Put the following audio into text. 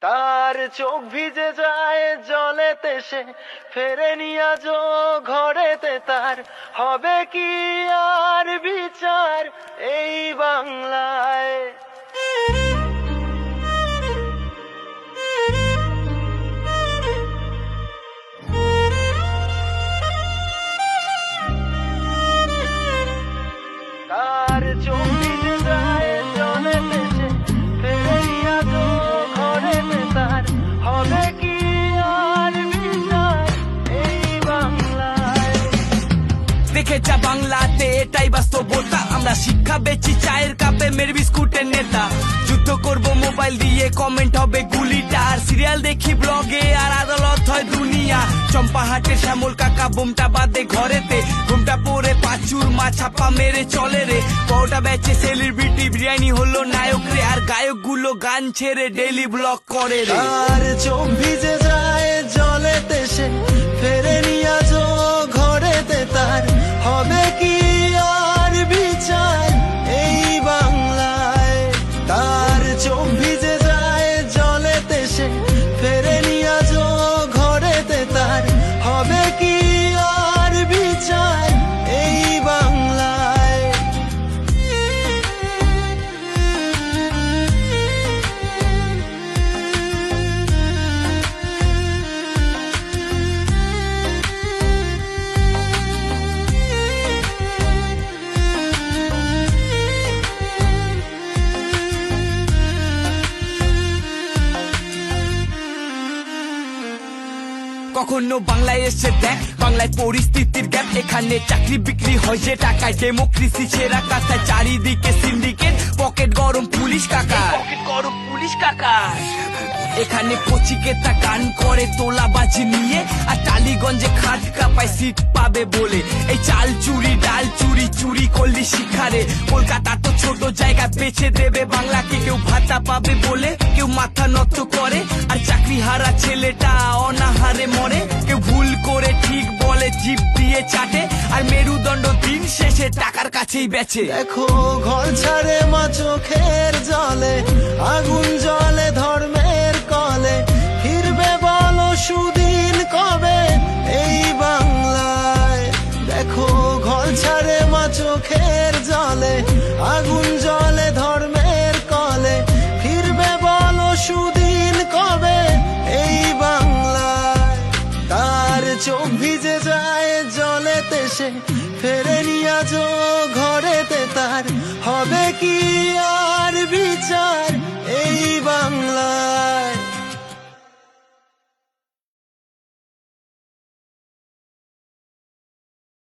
তার চোখ ভিজে যায় জলেতে, সে ফেরেনি আজও ঘরেতে। তার হবে কি আর বিচার এই বাংলায়? তার চোখ ভিজে যায় জলেতে, সে ফেরেনি আজও ঘরেতে। তার হবে কি আর বিচার এই বাংলায়? দেখে যা বাংলাতে এটাই বাস্তবতা। আমরা শিক্ষা বেচি চায়ের কাপে, মের বিস্কুটের নেতা। যুদ্ধ করব মোবাইল দিয়ে, কমেন্ট হবে গুলিটা। আর সিরিয়াল দেখি ব্লগে, আর আদালত হয় দুনিয়া। চম্পাহাটের শ্যামল কাকা বোমটা বাদে ঘরেতে, ঘুমটা পরে পাঁচুর মা ছাপা মেরে চলে রে। বউটা বেচে সেলিব্রিটি, বিরিয়ানি হলো নায়ক রে। আর গায়ক গুলো গান ছেড়ে ডেইলি ব্লগ করে রে। তার চোখ ভিজে যায় জলেতে, সে ফেরেনি আজও ঘরেতে। তার হবে কি আর বিচার এই বাংলায়? তার চোখ ভিজে যায় জলেতে, সে ফেরেনি আজও ঘরেতে। তার হবে কি আর বিচার এই বাংলায়? কখনো বাংলায় এসে দেখ, বাংলায় পরিস্থিতির গ্যাপ। এখানে চাকরি বিক্রি হয় যে টাকায়, ডেমোক্রেসি ছেঁড়া কাঁথায়। চারিদিকে সিন্ডিকেট, পকেট গরম পুলিশ কাকা, পকেট গরম পুলিশ কাকা। এখানে কচিকেতা গান করে তোলাবাজি নিয়ে, আর টালিগঞ্জে খাট কাপায় সিট পাবে বলে। এই চাল চুরি ডাল চুরি, চুরি করলি শিখারে। কলকাতা তো ছোট জায়গা, বেছে দেবে বাংলাকে। কেউ ভাতা পাবে বলে কেউ মাথা নত করে, আর চাকরি হারা ছেলেটা অনাহারে মরে। কেউ ভুল করে ঠিক বলে, জিভ দিয়ে চাটে। আর মেরুদণ্ড দিন শেষে টাকার কাছেই বেচে। দেখো ঘর ছাড়ে মা চোখের জলে, আগুন জলে ধর্মের কলে। ফিরবে বলো সুদিন কবে এই বাংলায়? দেখো ঘর ছাড়ে মা চোখের জলে, আগুন জলে ধর্মের কলে। ফিরবে বলো সুদিন কবে এই বাংলায়? তার চোখ ভিজে যায় জলেতে, সে ফেরেনি আজও ঘরেতে। তার হবে কি আর বিচার এই বাংলায়?